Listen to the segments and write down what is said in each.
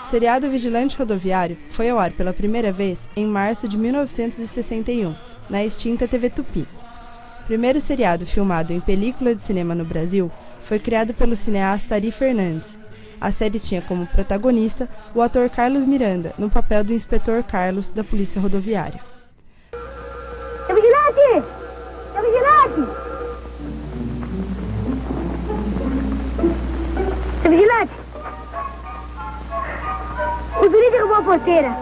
O seriado Vigilante Rodoviário foi ao ar pela primeira vez em março de 1961, na extinta TV Tupi. O primeiro seriado filmado em película de cinema no Brasil foi criado pelo cineasta Ari Fernandes. A série tinha como protagonista o ator Carlos Miranda, no papel do inspetor Carlos da Polícia Rodoviária. Seu vigilante! Seu vigilante! Seu vigilante! O Zuri derrubou a porteira.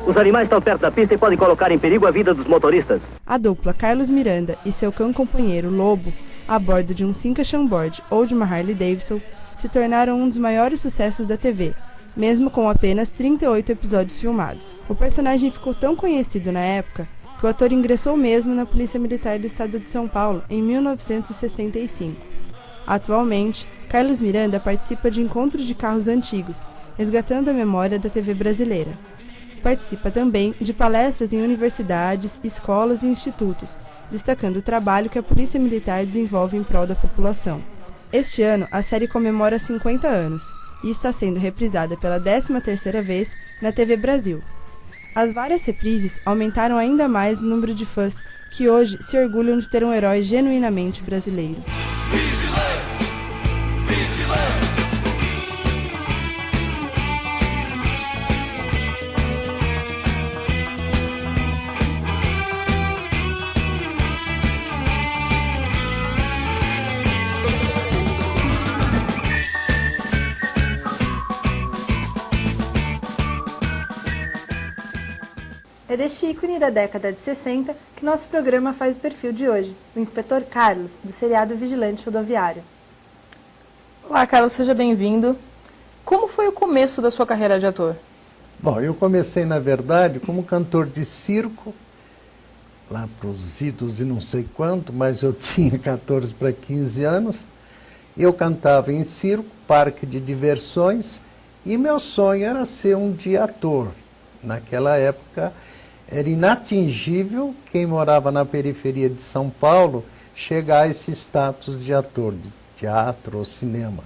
Os animais estão perto da pista e podem colocar em perigo a vida dos motoristas. A dupla Carlos Miranda e seu cão-companheiro Lobo, a bordo de um Cinca Chambord ou de uma Harley Davidson, se tornaram um dos maiores sucessos da TV, mesmo com apenas 38 episódios filmados. O personagem ficou tão conhecido na época que o ator ingressou mesmo na Polícia Militar do Estado de São Paulo em 1965. Atualmente, Carlos Miranda participa de encontros de carros antigos, resgatando a memória da TV brasileira. Participa também de palestras em universidades, escolas e institutos, destacando o trabalho que a Polícia Militar desenvolve em prol da população. Este ano, a série comemora 50 anos e está sendo reprisada pela 13ª vez na TV Brasil. As várias reprises aumentaram ainda mais o número de fãs que hoje se orgulham de ter um herói genuinamente brasileiro. Vigilante! Vigilante! É deste ícone da década de 60 que nosso programa faz o perfil de hoje, o inspetor Carlos, do seriado Vigilante Rodoviário. Olá, Carlos, seja bem-vindo. Como foi o começo da sua carreira de ator? Bom, eu comecei, na verdade, como cantor de circo, lá para os idos e não sei quanto, mas eu tinha 14 para 15 anos. Eu cantava em circo, parque de diversões, e meu sonho era ser um dia ator. Naquela época, era inatingível quem morava na periferia de São Paulo chegar a esse status de ator de teatro ou cinema.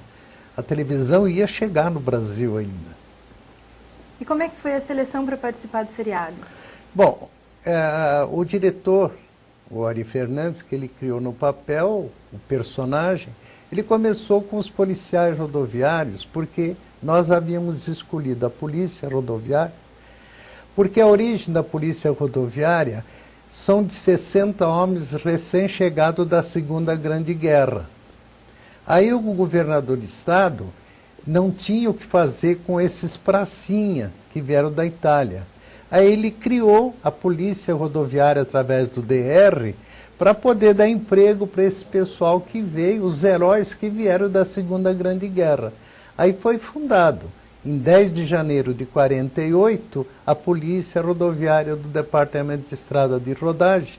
A televisão ia chegar no Brasil ainda. E como é que foi a seleção para participar do seriado? Bom, o diretor, o Ari Fernandes, que ele criou no papel, o personagem, ele começou com os policiais rodoviários, porque nós havíamos escolhido a polícia rodoviária, porque a origem da polícia rodoviária são de 60 homens recém-chegados da Segunda Grande Guerra. Aí o governador de estado não tinha o que fazer com esses pracinha que vieram da Itália. Aí ele criou a polícia rodoviária através do DR para poder dar emprego para esse pessoal que veio, os heróis que vieram da Segunda Grande Guerra. Aí foi fundado, em 10 de janeiro de 48, a Polícia Rodoviária do Departamento de Estrada de Rodagem,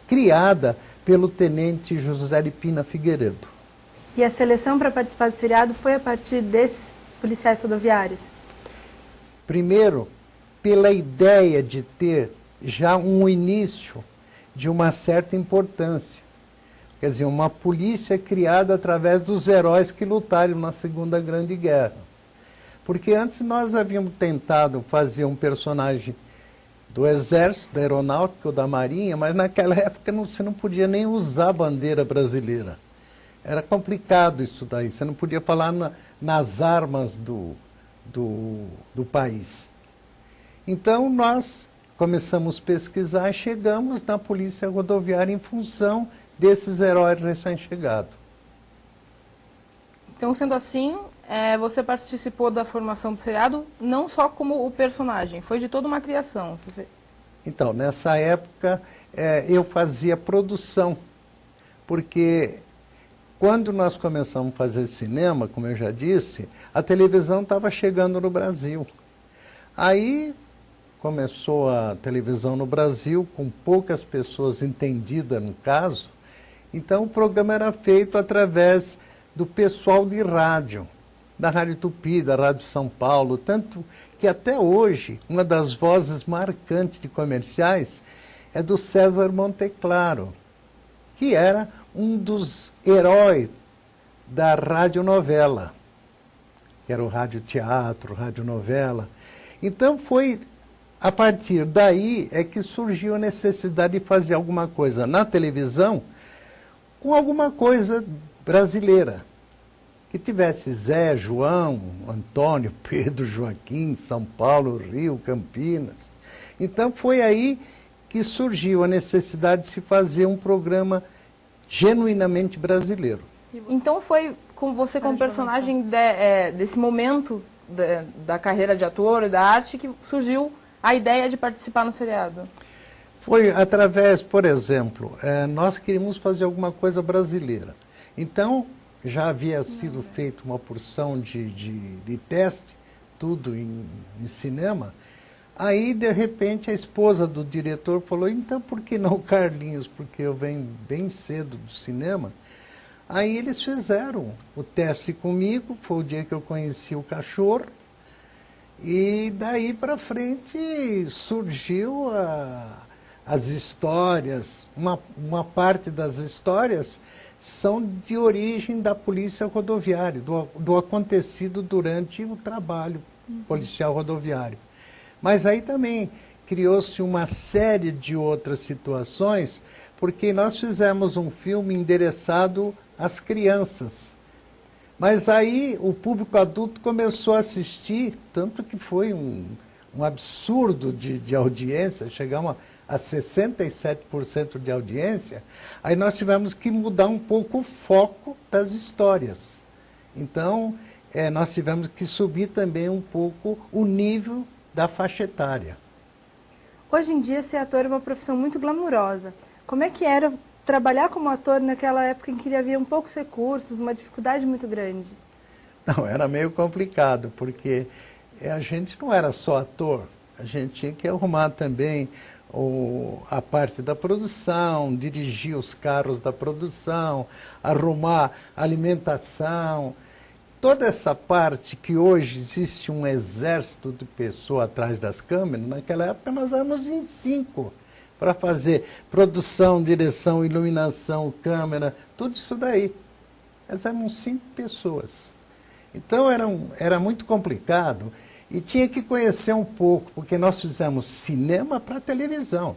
criada pelo tenente José de Pina Figueiredo. E a seleção para participar do seriado foi a partir desses policiais rodoviários? Primeiro, pela ideia de ter já um início de uma certa importância. Quer dizer, uma polícia criada através dos heróis que lutaram na Segunda Grande Guerra. Porque antes nós havíamos tentado fazer um personagem do Exército, da Aeronáutica ou da Marinha, mas naquela época você não podia nem usar a bandeira brasileira. Era complicado isso daí, você não podia falar nas armas do país. Então nós começamos a pesquisar e chegamos na Polícia Rodoviária em função desses heróis recém-chegados. Então, sendo assim, você participou da formação do seriado não só como o personagem, foi de toda uma criação. Então, nessa época, eu fazia produção, porque quando nós começamos a fazer cinema, como eu já disse, a televisão estava chegando no Brasil. Aí começou a televisão no Brasil, com poucas pessoas entendidas no caso, então o programa era feito através do pessoal de rádio, da Rádio Tupi, da Rádio São Paulo, tanto que até hoje, uma das vozes marcantes de comerciais é do César Monteclaro, que era um dos heróis da radionovela, que era o radioteatro, radionovela. Então foi a partir daí é que surgiu a necessidade de fazer alguma coisa na televisão com alguma coisa brasileira, que tivesse Zé, João, Antônio, Pedro, Joaquim, São Paulo, Rio, Campinas. Então foi aí que surgiu a necessidade de se fazer um programa genuinamente brasileiro. Então foi com você como personagem desse momento da carreira de ator e da arte que surgiu a ideia de participar no seriado? Foi através, por exemplo, nós queríamos fazer alguma coisa brasileira. Então, já havia sido feita uma porção de teste, tudo em cinema. Aí, de repente, a esposa do diretor falou, então por que não o Carlinhos? Porque eu venho bem cedo do cinema. Aí eles fizeram o teste comigo, foi o dia que eu conheci o cachorro. E daí para frente surgiu as histórias. Uma parte das histórias são de origem da polícia rodoviária, do acontecido durante o trabalho policial rodoviário. Mas aí também criou-se uma série de outras situações, porque nós fizemos um filme endereçado às crianças. Mas aí o público adulto começou a assistir, tanto que foi um absurdo de audiência, chegamos a 67% de audiência, aí nós tivemos que mudar um pouco o foco das histórias. Então, nós tivemos que subir também um pouco o nível da faixa etária. Hoje em dia, ser ator é uma profissão muito glamurosa. Como é que era trabalhar como ator naquela época em que havia poucos recursos, uma dificuldade muito grande? Não, era meio complicado, porque a gente não era só ator, a gente tinha que arrumar também a parte da produção, dirigir os carros da produção, arrumar alimentação. Toda essa parte que hoje existe um exército de pessoas atrás das câmeras, naquela época nós éramos em 5 para fazer produção, direção, iluminação, câmera, tudo isso daí. Nós éramos 5 pessoas. Então era muito complicado e tinha que conhecer um pouco, porque nós fizemos cinema para televisão.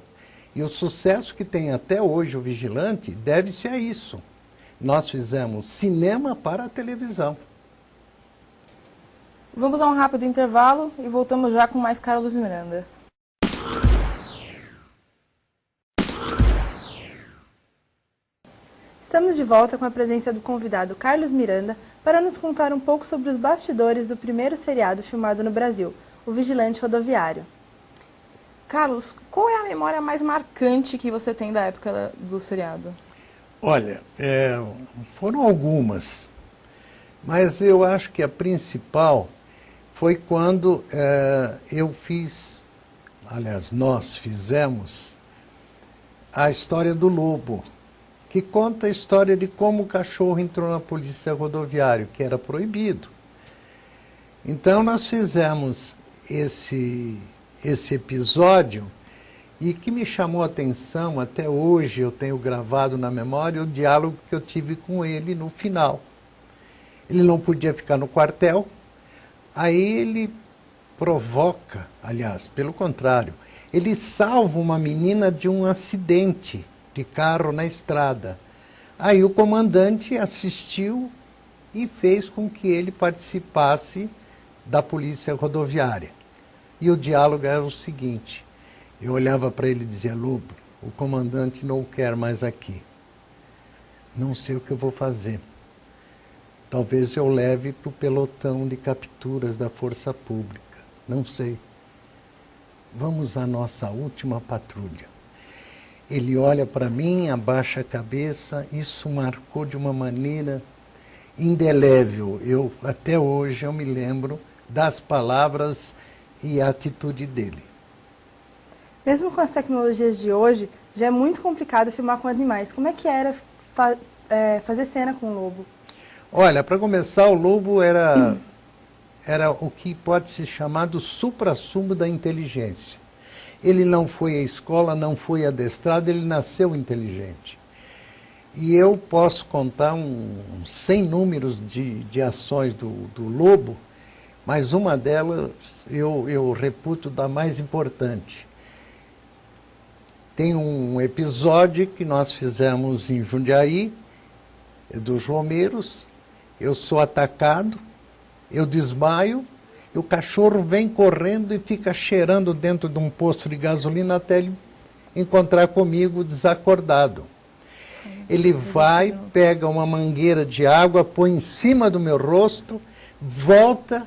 E o sucesso que tem até hoje o Vigilante deve-se a isso. Nós fizemos cinema para a televisão. Vamos a um rápido intervalo e voltamos já com mais Carlos Miranda. Estamos de volta com a presença do convidado Carlos Miranda para nos contar um pouco sobre os bastidores do primeiro seriado filmado no Brasil, O Vigilante Rodoviário. Carlos, qual é a memória mais marcante que você tem da época do seriado? Olha, foram algumas, mas eu acho que a principal foi quando eu fiz, aliás, nós fizemos a história do Lobo, que conta a história de como o cachorro entrou na polícia rodoviária, que era proibido. Então nós fizemos esse episódio e que me chamou a atenção, até hoje eu tenho gravado na memória o diálogo que eu tive com ele no final. Ele não podia ficar no quartel, aí ele provoca, aliás, pelo contrário, ele salva uma menina de um acidente de carro na estrada. Aí o comandante assistiu e fez com que ele participasse da polícia rodoviária. E o diálogo era o seguinte, eu olhava para ele e dizia, Lobo, o comandante não o quer mais aqui. Não sei o que eu vou fazer. Talvez eu leve para o pelotão de capturas da Força Pública. Não sei. Vamos à nossa última patrulha. Ele olha para mim, abaixa a cabeça, isso marcou de uma maneira indelével. Até hoje eu me lembro das palavras e a atitude dele. Mesmo com as tecnologias de hoje, já é muito complicado filmar com animais. Como é que era fazer cena com o lobo? Olha, para começar, o lobo era o que pode ser chamado suprassumo da inteligência. Ele não foi à escola, não foi adestrado, ele nasceu inteligente. E eu posso contar sem números de ações do Lobo, mas uma delas eu reputo da mais importante. Tem um episódio que nós fizemos em Jundiaí, dos Romeiros. Eu sou atacado, eu desmaio, e o cachorro vem correndo e fica cheirando dentro de um posto de gasolina até ele encontrar comigo desacordado. Ele vai, pega uma mangueira de água, põe em cima do meu rosto, volta,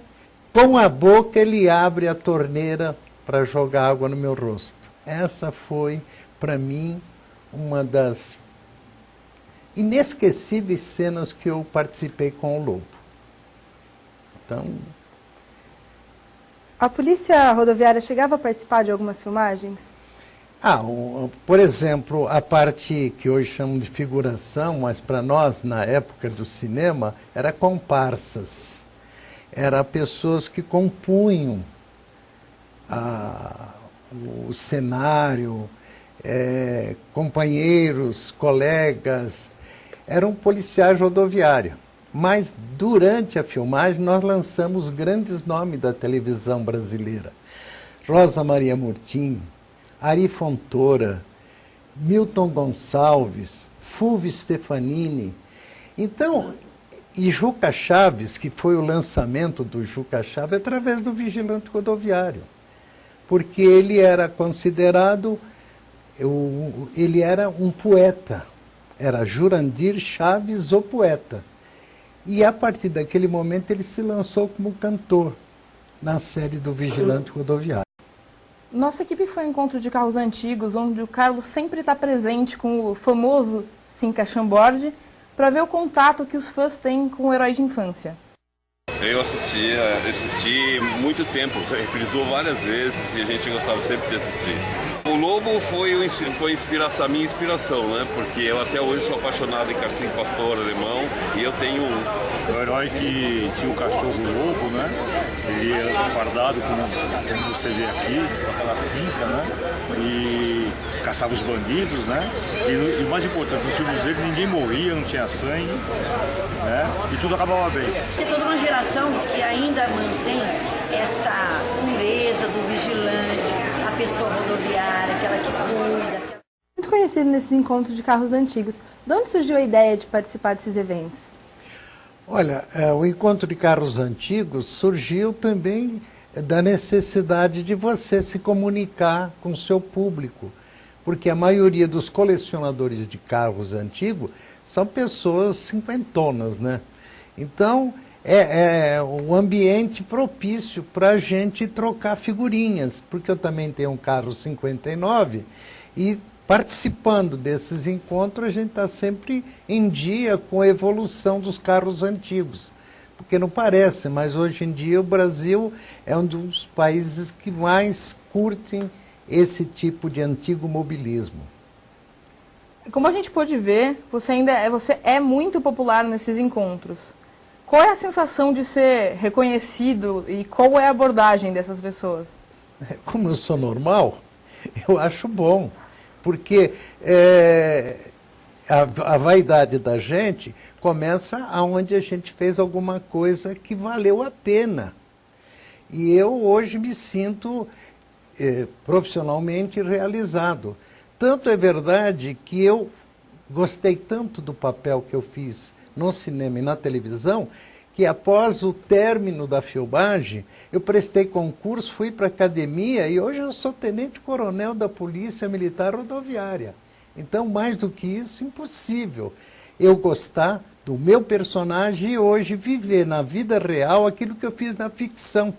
com a boca ele abre a torneira para jogar água no meu rosto. Essa foi, para mim, uma das inesquecíveis cenas que eu participei com o Lobo. Então... A Polícia Rodoviária chegava a participar de algumas filmagens? Por exemplo, a parte que hoje chamam de figuração, mas para nós, na época do cinema, era comparsas. Era pessoas que compunham o cenário, companheiros, colegas, eram policiais rodoviários. Mas durante a filmagem nós lançamos grandes nomes da televisão brasileira. Rosa Maria Murtinho, Ari Fontoura, Milton Gonçalves, Fulvio Stefanini. Então, e Juca Chaves, que foi o lançamento do Juca Chaves através do Vigilante Rodoviário. Porque ele era considerado, ele era um poeta, era Jurandir Chaves, o poeta. E a partir daquele momento ele se lançou como cantor na série do Vigilante Rodoviário. Nossa equipe foi ao encontro de carros antigos, onde o Carlos sempre está presente com o famoso Cinca Chambord, para ver o contato que os fãs têm com o herói de infância. Eu assisti muito tempo, reprisou várias vezes e a gente gostava sempre de assistir. O Lobo foi a minha inspiração, né? Porque eu até hoje sou apaixonado em cachorro pastor alemão e eu tenho um. O herói que tinha o cachorro Lobo, né? Ele era fardado, como você vê aqui, com aquela cinta, né? E caçava os bandidos, né? E o mais importante, nos filmes dele ninguém morria, não tinha sangue, né? E tudo acabava bem. Tem toda uma geração que ainda mantém essa pureza do vigilante, a pessoa rodoviária, aquela que cuida. Muito conhecido nesses encontros de carros antigos. De onde surgiu a ideia de participar desses eventos? Olha, o encontro de carros antigos surgiu também da necessidade de você se comunicar com o seu público, porque a maioria dos colecionadores de carros antigos são pessoas cinquentonas, né? Então, é um ambiente propício para a gente trocar figurinhas, porque eu também tenho um carro 59 e participando desses encontros a gente está sempre em dia com a evolução dos carros antigos. Porque não parece, mas hoje em dia o Brasil é um dos países que mais curtem esse tipo de antigo mobilismo. Como a gente pôde ver, você é muito popular nesses encontros. Qual é a sensação de ser reconhecido e qual é a abordagem dessas pessoas? Como eu sou normal, eu acho bom, porque a vaidade da gente começa aonde a gente fez alguma coisa que valeu a pena. E eu hoje me sinto profissionalmente realizado. Tanto é verdade que eu gostei tanto do papel que eu fiz no cinema e na televisão, que após o término da filmagem, eu prestei concurso, fui para a academia e hoje eu sou tenente-coronel da Polícia Militar Rodoviária. Então, mais do que isso, impossível eu gostar do meu personagem e hoje viver na vida real aquilo que eu fiz na ficção.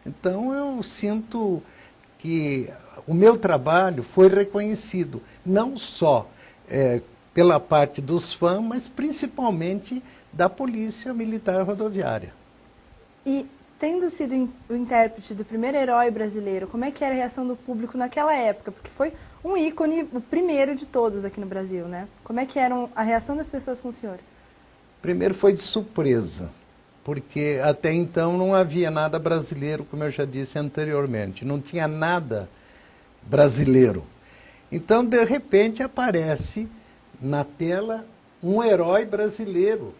Então, eu sinto que o meu trabalho foi reconhecido, não só pela parte dos fãs, mas principalmente da Polícia Militar Rodoviária. E, tendo sido o intérprete do primeiro herói brasileiro, como é que era a reação do público naquela época? Porque foi um ícone, o primeiro de todos aqui no Brasil, né? Como é que era a reação das pessoas com o senhor? Primeiro foi de surpresa, porque até então não havia nada brasileiro, como eu já disse anteriormente. Não tinha nada brasileiro. Então, de repente, aparece na tela um herói brasileiro,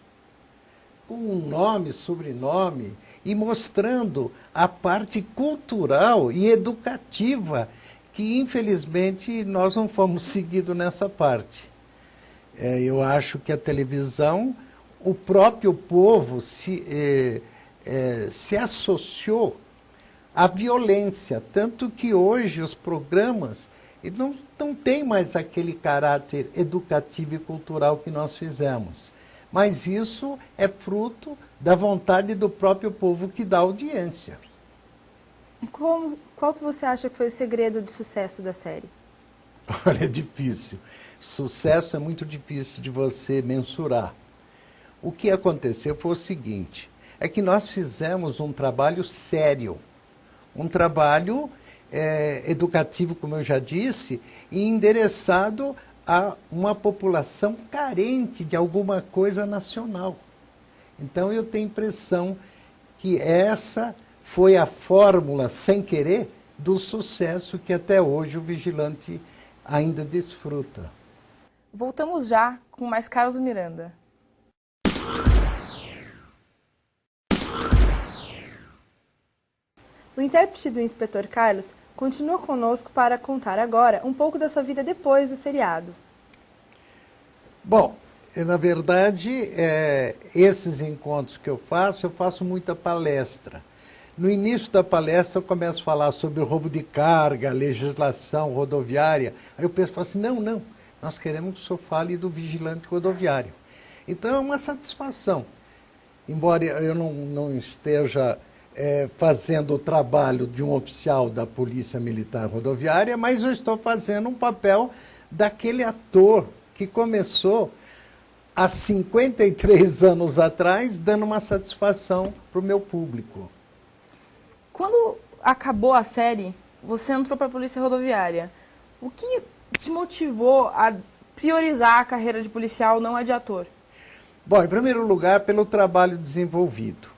com um nome, sobrenome, e mostrando a parte cultural e educativa, que infelizmente nós não fomos seguidos nessa parte. Eu acho que a televisão, o próprio povo se associou à violência, tanto que hoje os programas não têm mais aquele caráter educativo e cultural que nós fizemos. Mas isso é fruto da vontade do próprio povo que dá audiência. Qual que você acha que foi o segredo de sucesso da série? Olha, é difícil. Sucesso é muito difícil de você mensurar. O que aconteceu foi o seguinte, é que nós fizemos um trabalho sério, um trabalho educativo, como eu já disse, e endereçado a uma população carente de alguma coisa nacional. Então eu tenho a impressão que essa foi a fórmula, sem querer, do sucesso que até hoje o Vigilante ainda desfruta. Voltamos já com mais Carlos Miranda. O intérprete do Inspetor Carlos continua conosco para contar agora um pouco da sua vida depois do seriado. Bom, na verdade, esses encontros que eu faço muita palestra. No início da palestra eu começo a falar sobre o roubo de carga, legislação rodoviária. Aí o pessoal fala assim, não, nós queremos que o senhor fale do vigilante rodoviário. Então é uma satisfação. Embora eu não esteja fazendo o trabalho de um oficial da Polícia Militar Rodoviária, mas eu estou fazendo um papel daquele ator que começou há 53 anos atrás, dando uma satisfação para o meu público. Quando acabou a série, você entrou para a Polícia Rodoviária. O que te motivou a priorizar a carreira de policial, não a de ator? Bom, em primeiro lugar, pelo trabalho desenvolvido.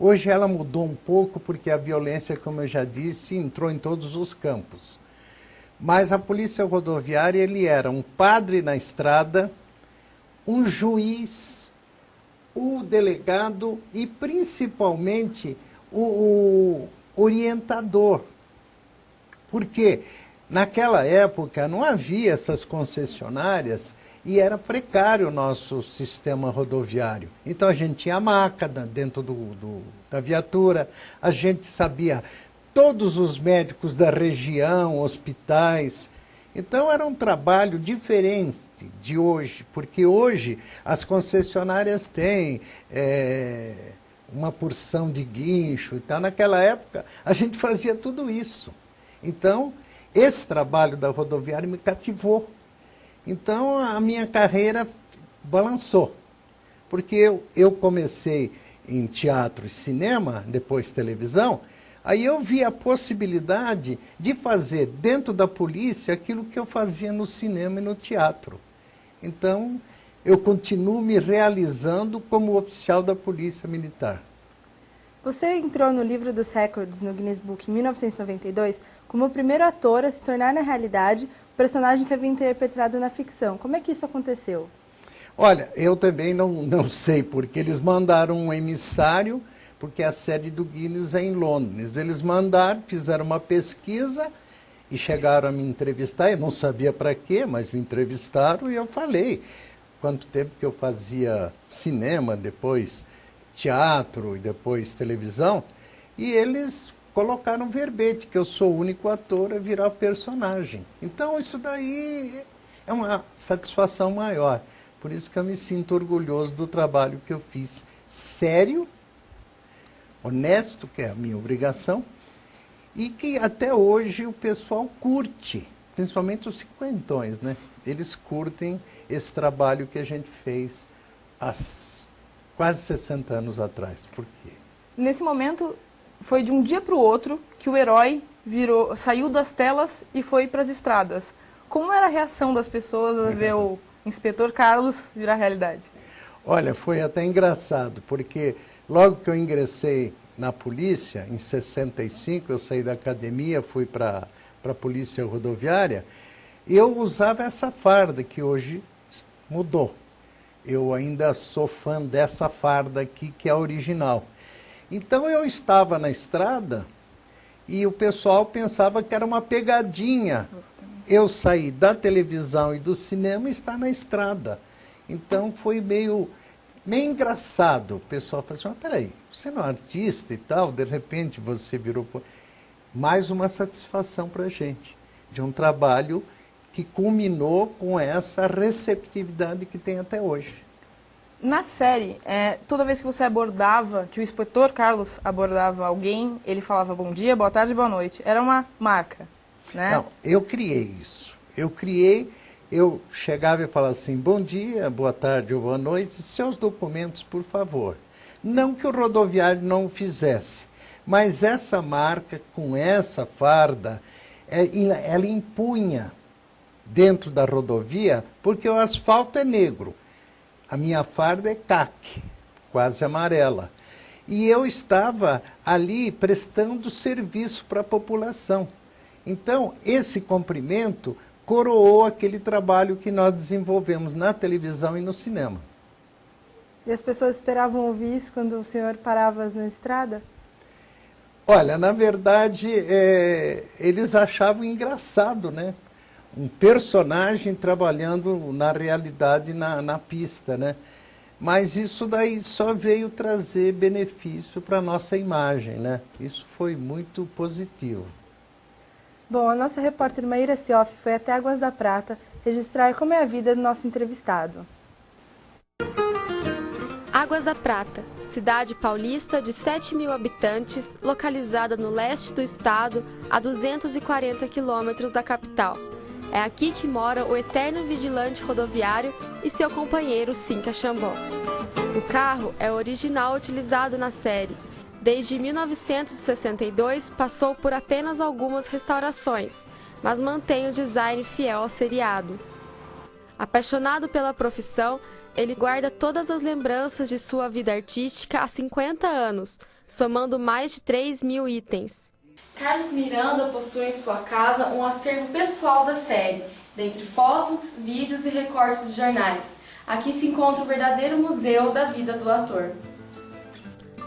Hoje ela mudou um pouco porque a violência, como eu já disse, entrou em todos os campos. Mas a Polícia Rodoviária, ele era um padre na estrada, um juiz, o delegado e principalmente o orientador. Porque naquela época não havia essas concessionárias e era precário o nosso sistema rodoviário. Então a gente tinha a maca dentro da viatura, a gente sabia todos os médicos da região, hospitais. Então era um trabalho diferente de hoje, porque hoje as concessionárias têm uma porção de guincho e tal. Naquela época a gente fazia tudo isso. Então esse trabalho da rodoviária me cativou. Então a minha carreira balançou, porque eu comecei em teatro e cinema, depois televisão, aí eu vi a possibilidade de fazer dentro da polícia aquilo que eu fazia no cinema e no teatro. Então eu continuo me realizando como oficial da Polícia Militar. Você entrou no livro dos recordes no Guinness Book em 1992 como o primeiro ator a se tornar na realidade o personagem que havia interpretado na ficção. Como é que isso aconteceu? Olha, eu também não sei, porque eles mandaram um emissário, porque a sede do Guinness é em Londres. Eles mandaram, fizeram uma pesquisa e chegaram a me entrevistar. Eu não sabia para quê, mas me entrevistaram e eu falei quanto tempo que eu fazia cinema, depois teatro e depois televisão. E eles colocaram verbete, que eu sou o único ator a virar personagem. Então isso daí é uma satisfação maior. Por isso que eu me sinto orgulhoso do trabalho que eu fiz. Sério, honesto, que é a minha obrigação, e que até hoje o pessoal curte, principalmente os cinquentões, né? Eles curtem esse trabalho que a gente fez há quase 60 anos atrás. Por quê? Nesse momento, foi de um dia para o outro que o herói saiu das telas e foi para as estradas. Como era a reação das pessoas a ver o Inspetor Carlos virar realidade? Olha, foi até engraçado, porque logo que eu ingressei na polícia, em 65, eu saí da academia, fui para a Polícia Rodoviária, e eu usava essa farda que hoje mudou. Eu ainda sou fã dessa farda aqui, que é a original. Então eu estava na estrada e o pessoal pensava que era uma pegadinha. Eu saí da televisão e do cinema e estar na estrada. Então foi meio engraçado. O pessoal falou assim, mas peraí, você não é artista e tal, de repente você virou... Mais uma satisfação para a gente, de um trabalho que culminou com essa receptividade que tem até hoje. Na série, toda vez que você abordava, que o inspetor Carlos abordava alguém, ele falava bom dia, boa tarde, boa noite. Era uma marca, né? Não, eu criei isso. Eu chegava e falava assim, bom dia, boa tarde ou boa noite, seus documentos, por favor. Não que o rodoviário não o fizesse, mas essa marca, com essa farda, ela impunha dentro da rodovia, porque o asfalto é negro. A minha farda é caque, quase amarela. E eu estava ali prestando serviço para a população. Então, esse comprimento coroou aquele trabalho que nós desenvolvemos na televisão e no cinema. E as pessoas esperavam ouvir isso quando o senhor parava na estrada? Olha, na verdade, eles achavam engraçado, né? Um personagem trabalhando na realidade na pista, né? Mas isso daí só veio trazer benefício para a nossa imagem, né? Isso foi muito positivo. Bom, a nossa repórter Maíra Sioff foi até Águas da Prata registrar como é a vida do nosso entrevistado. Águas da Prata, cidade paulista de 7.000 habitantes, localizada no leste do estado, a 240 quilômetros da capital. É aqui que mora o eterno vigilante rodoviário e seu companheiro Cinca Xambó. O carro é o original utilizado na série. Desde 1962 passou por apenas algumas restaurações, mas mantém o design fiel ao seriado. Apaixonado pela profissão, ele guarda todas as lembranças de sua vida artística há 50 anos, somando mais de 3.000 itens. Carlos Miranda possui em sua casa um acervo pessoal da série, dentre fotos, vídeos e recortes de jornais. Aqui se encontra o verdadeiro museu da vida do ator.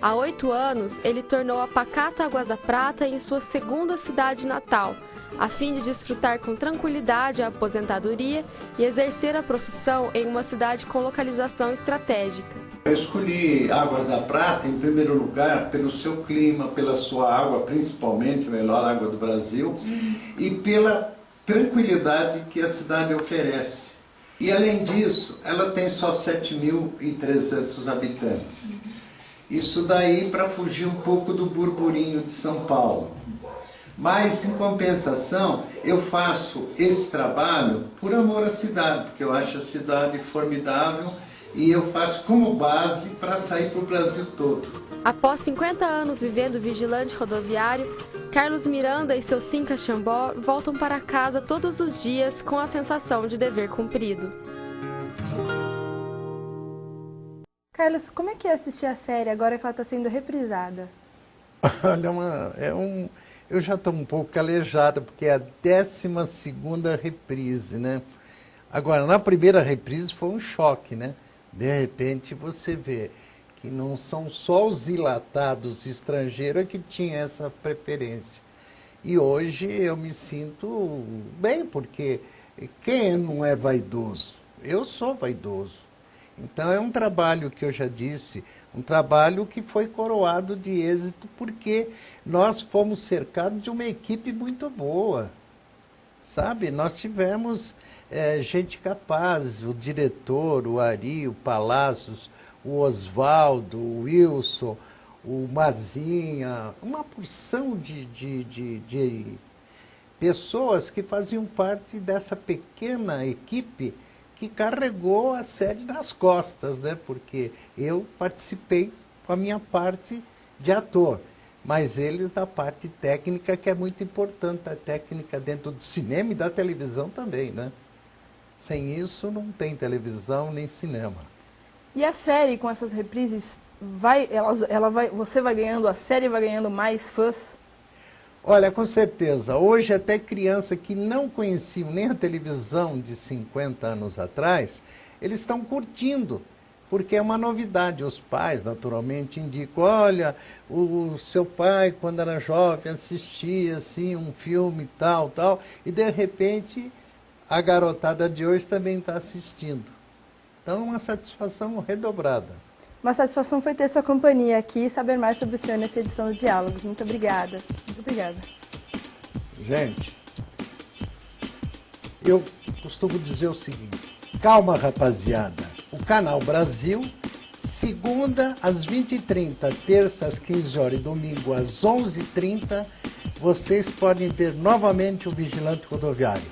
Há 8 anos, ele tornou a pacata Águas da Prata em sua segunda cidade natal, a fim de desfrutar com tranquilidade a aposentadoria e exercer a profissão em uma cidade com localização estratégica. Eu escolhi Águas da Prata, em primeiro lugar, pelo seu clima, pela sua água, principalmente, a melhor água do Brasil, e pela tranquilidade que a cidade oferece. E, além disso, ela tem só 7.300 habitantes. Isso daí para fugir um pouco do burburinho de São Paulo. Mas, em compensação, eu faço esse trabalho por amor à cidade, porque eu acho a cidade formidável e eu faço como base para sair para o Brasil todo. Após 50 anos vivendo vigilante rodoviário, Carlos Miranda e seu Cinca Xambó voltam para casa todos os dias com a sensação de dever cumprido. Carlos, como é que é assistir a série agora que ela está sendo reprisada? Olha, eu já estou um pouco calejado, porque é a 12ª reprise, né? Agora, na primeira reprise foi um choque, né? De repente você vê que não são só os ilatados estrangeiros que tinham essa preferência. E hoje eu me sinto bem, porque quem não é vaidoso? Eu sou vaidoso. Então é um trabalho que eu já disse, um trabalho que foi coroado de êxito, porque nós fomos cercados de uma equipe muito boa, sabe? Nós tivemos gente capaz, o diretor, o Ari, o Palacios, o Oswaldo, o Wilson, o Mazinha, uma porção de pessoas que faziam parte dessa pequena equipe que carregou a série nas costas, né? Porque eu participei com a minha parte de ator, mas eles da parte técnica, que é muito importante, a técnica dentro do cinema e da televisão também, né? Sem isso não tem televisão nem cinema. E a série, com essas reprises, você vai ganhando, a série vai ganhando mais fãs? Olha, com certeza. Hoje até criança que não conheciam nem a televisão de 50 anos atrás, eles estão curtindo, porque é uma novidade. Os pais, naturalmente, indicam, olha, o seu pai, quando era jovem, assistia assim, um filme tal, e de repente a garotada de hoje também está assistindo. Então é uma satisfação redobrada. Uma satisfação foi ter sua companhia aqui e saber mais sobre o senhor nessa edição do Diálogos. Muito obrigada. Muito obrigada. Gente, eu costumo dizer o seguinte, calma, rapaziada. O Canal Brasil, segunda às 20h30, terça às 15 horas e domingo às 11h30, vocês podem ver novamente o Vigilante Rodoviário.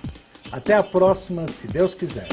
Até a próxima, se Deus quiser.